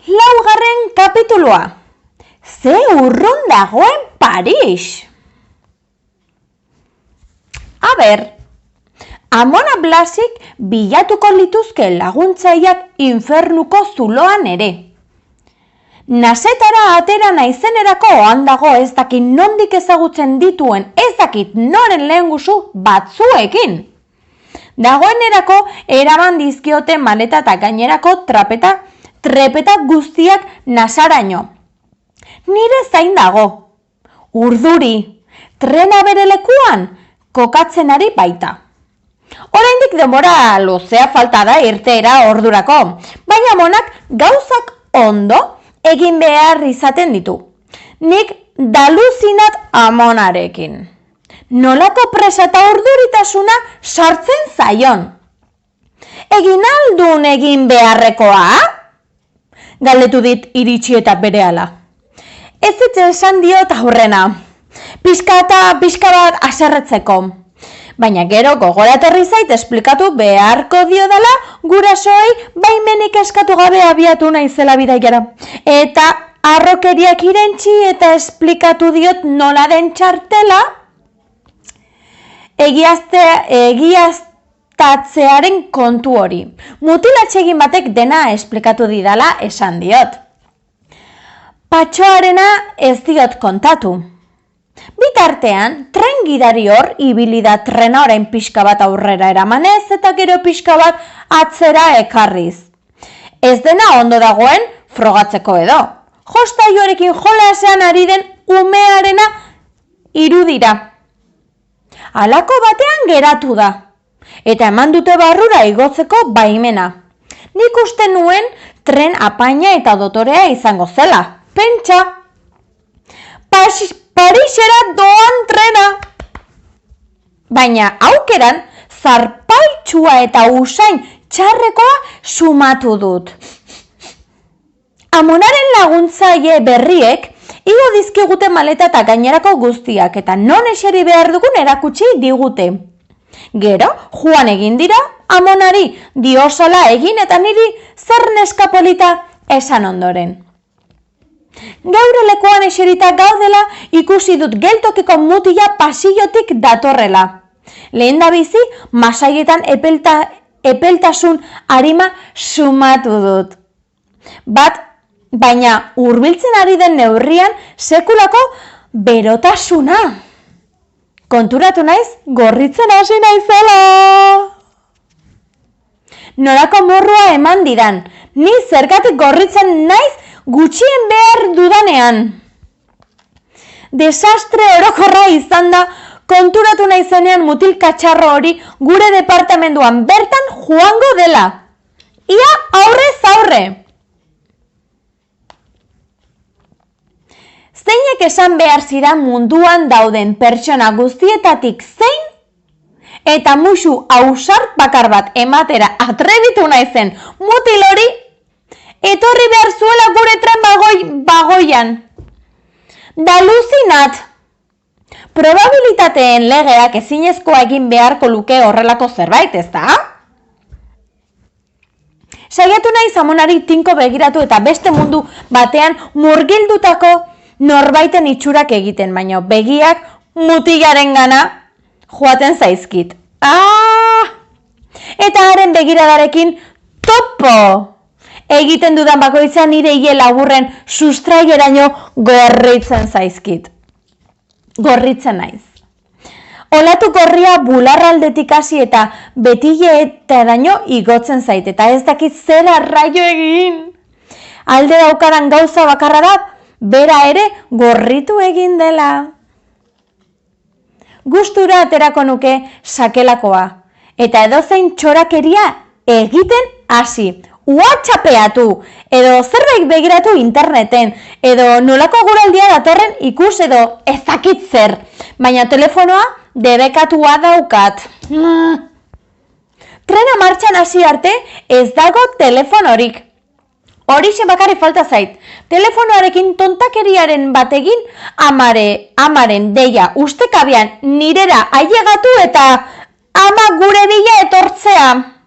Laugarren kapitulua. Ze urrun dagoen Paris. A ber, Amona Blasik bilatuko lituzke laguntzaileak infernuko zuloan ere. Nasetara atera naizenerako handago ez dakit nondik ezagutzen dituen ez dakit noren lehengusu batzuekin. Dagoenerako eraman dizkiote maleta eta gainerako trepeta guztiak Nasaraino. Nire zain dago. Urduri, trena bere lekuan, kokatzen ari baita. Oraindik denbora luzea falta da irteera ordurako, baina Amonak gauzak ondo egin behar izaten ditu. Nik daluzinat Amonarekin. Nolako presa eta urduritasuna sartzen zaion. Egin aldun egin beharrekoa? Galdetu dit iritsi eta berehala. Ez esan diot aurrena. Pixka bat haserretzeko. Baina gero gogoratorri zait esplikatu beharko diodala gurasoei baimenik eskatu gabe abiatu naizela bidaiara. Eta harrokeriak irentsi eta esplikatu diot nola den txartela egiaztatzearen kontu hori. Mutilatsegin batek dena esplikatu didala esan diot. Patxoarena ez diot kontatu. Bitartean, tren gidari hor ibili da trena orain pixka bat aurrera eramanez eta gero pixka bat atzera ekarriz. Ez dena ondo dagoen frogatzeko edo. Jostaioarekin jolasean ari den umearena irudira. Halako batean geratu da. Eta eman dute barrura igotzeko baimena. Nik uste nuen tren apaina eta dotorea izango zela. Pentsa! Parisera doan trena! Baina aukeran zarpaitsua eta usain txarrekoa sumatu dut. Amonaren laguntzaile berriek igo dizkigute maleta eta gainerako guztiak eta non eseri behar dugun erakutsi digute. Gero, joan egin dira, Amonari diosala egin eta niri zer neskapolita esan ondoren. Gaur lekuan eserita gaudela ikusi dut geltokiko mutila pasillotik datorrela. Lehendabizi masaietan epeltasun arima sumatu dut. Baina hurbiltzen ari den neurrian sekulako berotasuna. Konturatu naiz gorritzen hasi naizela. Norako morrua eman didan, ni zergatik gorritzen naiz gutxien behar dudanean. Desastre orokorra izan da, konturatu naizenean mutil katxarro hori gure departamenduan bertan joango dela. Ia aurrez aurre. Zeinek esan behar zira munduan dauden pertsona guztietatik zein? Eta musu ausart bakar bat ematera atrebitu naizen mutil hori etorri behar zuela gure tren bagoian. Daluzinat! Probabilitateen legeak ezinezkoa egin beharko luke horrelako zerbait, ezta? Saiatu naiz Amonari tinko begiratu eta beste mundu batean murgildutako norbaiten itxurak egiten, baina begiak mutilarengana joaten zaizkit. Eta haren begiradarekin topo! Egiten dudan bakoitzan nire hile laburren sustraieraino gorritzen zaizkit. Gorritzen naiz. Olatu gorria bularraldetik hasi eta betileetaraino igotzen zait, eta ez dakit zer arraio egin. Alde daukadan gauza bakarra da, bera ere gorritu egin dela. Gustura aterako nuke sakelakoa, eta edozein txorakeria egiten hasi. WhatsAppeatu, edo zerbait begiratu interneten, edo nolako guraldia datorren ikus edo ezakit zer, baina telefonoa debekatua daukat. Trena martxan hasi arte ez dago telefonorik. Horixe bakarrik falta zait. Telefonoarekin tontakeriaren bategin amaren deia ustekabean nirera ailegatu eta ama gure bila etortzea.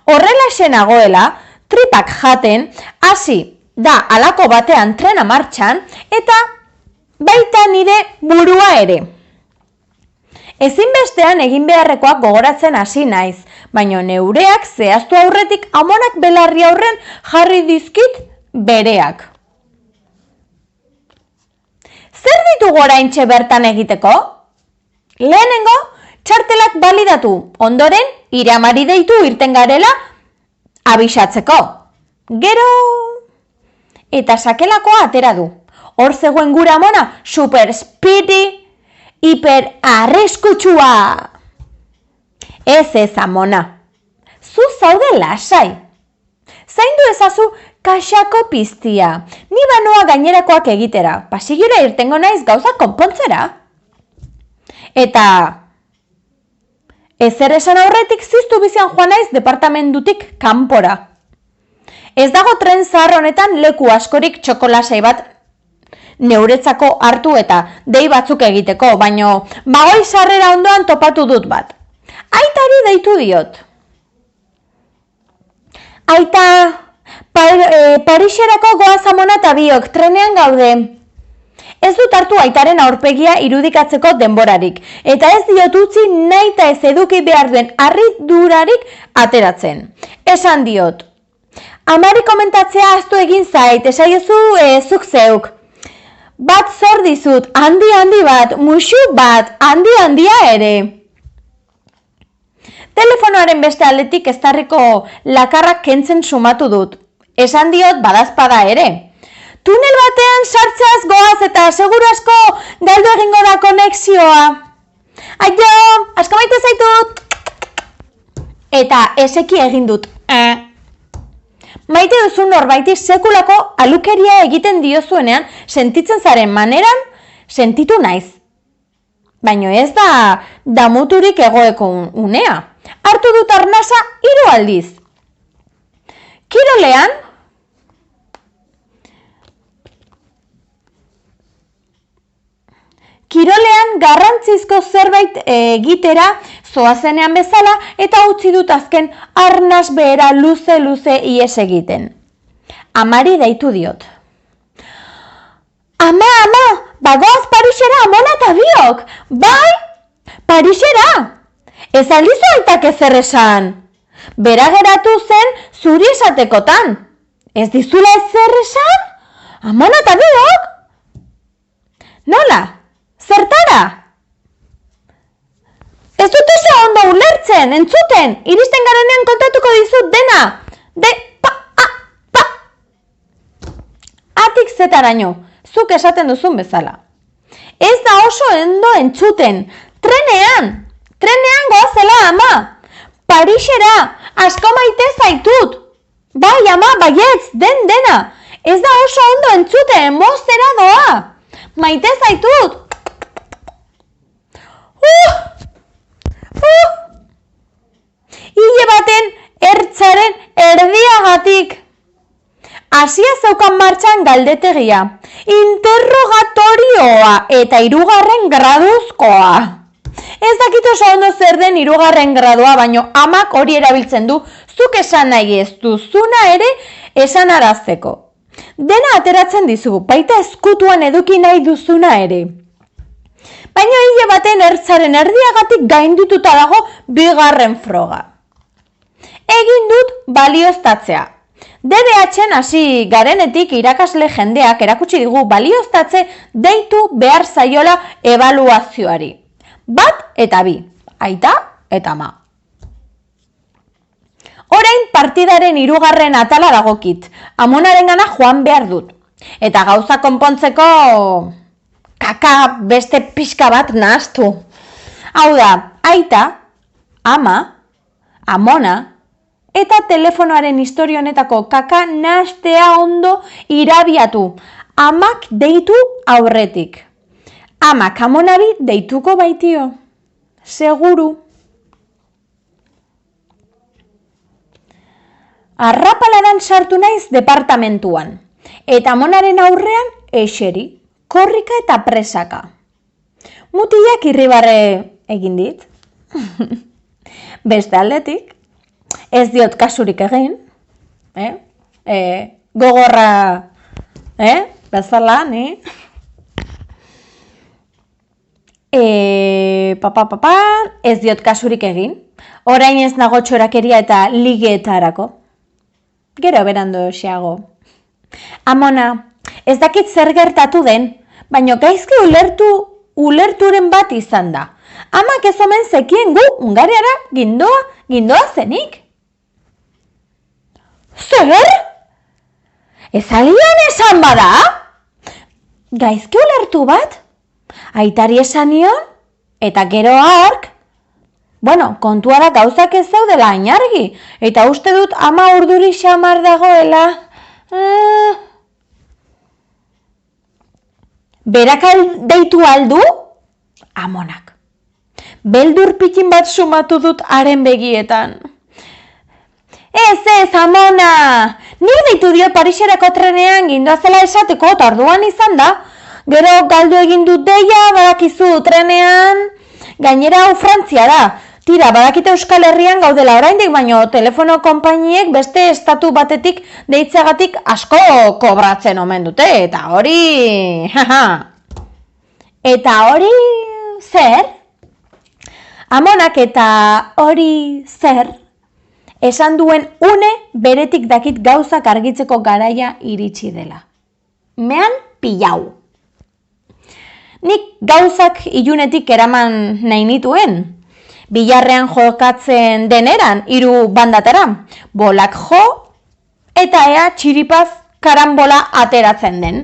Horrela nagoela, tripak jaten, hasi da halako batean trena martxan eta baita nire burua ere. Ezinbestean egin beharrekoak gogoratzen hasi naiz, baina neureak zehaztu aurretik amonak belarri aurren jarri dizkit bereak. Zer ditugu oraintxe bertan egiteko? Lehenengo, txartelak balidatu, ondoren hire amari deitu irten garela abisatzeko. Gero, eta sakelakoa atera du. Hor zegoen gure amona, super speedy, hiper arriskutsua. Ez amona, zu zaude lasai. Zaindu ezazu kaxako piztia, ni banoa gainerakoak egitera, pasilora irtengo naiz gauza konpontzera. Eta ezer esan aurretik ziztu bizian joan naiz departamentutik kanpora. Ez dago tren zahar honetan leku askorik txokolasai bat neuretzako hartu eta dei batzuk egiteko, baino bagoi sarrera ondoan topatu dut bat. Aitari deitu diot. Aita, Pariserako goaz amona eta biok, trenean gaude. Ez dut hartu aitaren aurpegia irudikatzeko denborarik, eta ez diot utzi nahi eta ez eduki behar duen harridurarik ateratzen. Esan diot. Amari komentatzea ahaztu egin zait, esaiozu zuk zeuk. Bat zor dizut, handi bat, musu bat, handia ere. Telefonoaren beste aldetik eztarriko lakarrak kentzen sumatu dut. Esan diot badazpada ere. Tunel batean sartzeaz goaz eta seguru asko galdu egingo da konexioa. Aio, asko maite zaitut. Eta eseki egin dut. Maite duzu norbaiti sekulako alukeria egiten diozuenean sentitzen zaren maneran sentitu naiz. Baina ez da damuturik egoeko unea. Hartu dut arnasa 3 aldiz. Kirolean garrantzizko zerbait egitera zoazenean bezala eta utzi dut azken arnas behera luze ies egiten. Amari deitu diot. Ama, bagoaz Parisera amona eta biok. Bai, Parisera. Ez aldizu aitak ezer esan. Bera geratu zen zuri esatekotan. Ez dizula ezer esan? Amona eta biok? Nola? Zertara? Ez dut oso ondo ulertzen, entzuten, iristen garenean kontatuko dizut dena. Atik zetaraino, zuk esaten duzun bezala. Ez da oso ondo entzuten, trenean goazela ama. Parisera, asko maite zaitut. Bai ama, baietz, dena. Ez da oso ondo entzuten, moztera doa. Maite zaitut. Hile baten ertzaren erdiagatik. Asia zeukan martxan galdetegia, interrogatorioa eta 3. graduzkoa. Ez dakit oso ondo zer den 3. gradua, baino amak hori erabiltzen du, zuk esan nahi ez duzuna ere esan arazteko. Dena ateratzen dizugu, baita ezkutuan eduki nahi duzuna ere. Baina hile baten ertzaren erdiagatik gaindituta dago 2. froga. Egin dut balioztatzea. DBH-en hasi garenetik irakasle jendeak erakutsi digu balioztatze deitu behar zaiola ebaluazioari. 1 eta 2, aita eta ama. Orain partidaren 3. atala dagokit, amonarengana joan behar dut. Eta gauza konpontzeko kaka beste pixka bat nahaztu. Hau da, aita, ama, amona, eta telefonoaren historia honetako kaka nahastea ondo irabiatu. Amak deitu aurretik. Amak amonari deituko baitio. Seguru. Arrapaladan sartu naiz departamentuan. Eta amonaren aurrean eseri, korrika eta presaka. Mutilak irribarre egin dit. Beste aldetik. Ez diot kasurik egin, gogorra, bezala, ez diot kasurik egin. Orain ez nago txorakeria eta ligeetarako. Gero berando xeago. Amona, ez dakit zer gertatu den, baino gaizki ulerturen bat izan da. Amak ez omen zekien gu Hungariara gindoa zenik. Zer? Ez agian esan bada? Gaizki ulertu bat? Aitari esan nion, eta gero hark, kontua da gauzak ez daudela ainargi, eta uste dut ama urduri xamar dagoela. Berak deitu aldu? Amonak. Beldur pikin bat sumatu dut haren begietan. Ez, Amona! Nik deitu dio Pariserako trenean gindoazela esateko eta orduan izan da. Gero galdu egin dut deia, badakizu trenean. Gainera hau Frantzia da. Tira, badakite Euskal Herrian gaudela oraindik, baino telefono konpainiek beste estatu batetik deitzagatik asko kobratzen omen dute. Eta hori... Eta hori... zer? Amonak eta hori zer? Esan duen une beretik dakit gauzak argitzeko garaia iritsi dela. Mean pilau. Nik gauzak ilunetik eraman nahi nituen. Bilarrean jokatzen deneran, 3 bandatara. Bolak jo eta ea txiripaz karambola ateratzen den.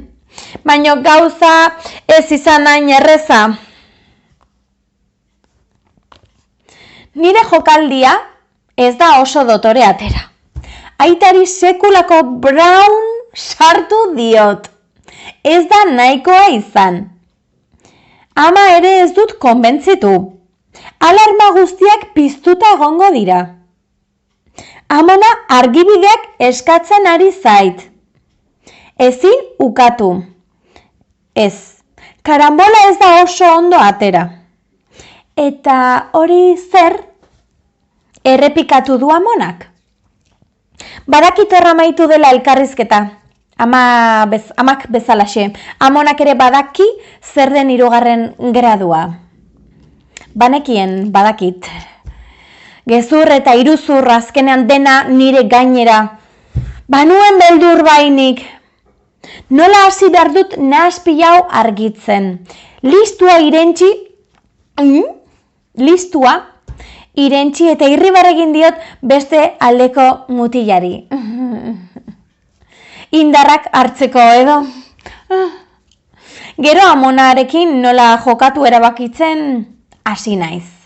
Baina gauza ez izan hain erreza. Nire jokaldia ez da oso dotore atera. Aitari sekulako Brown sartu diot. Ez da nahikoa izan. Ama ere ez dut konbentzitu. Alarma guztiak piztuta egongo dira. Amona argibideak eskatzen ari zait. Ezin ukatu. Ez, karambola ez da oso ondo atera. Eta hori zer? Errepikatu du Amonak. Badakit erramaitu dela elkarrizketa. Amak bezalaxe. Amonak ere badaki zer den 3. gradua. Banekien badakit. Gezur eta iruzur azkenean dena nire gainera. Banuen beldur bainik. Nola hasi behar dut nahaspil hau argitzen. Listua irentzi eta irribar egin diot beste aldeko mutilari. Indarrak hartzeko edo. Gero Amonarekin nola jokatu erabakitzen hasi naiz.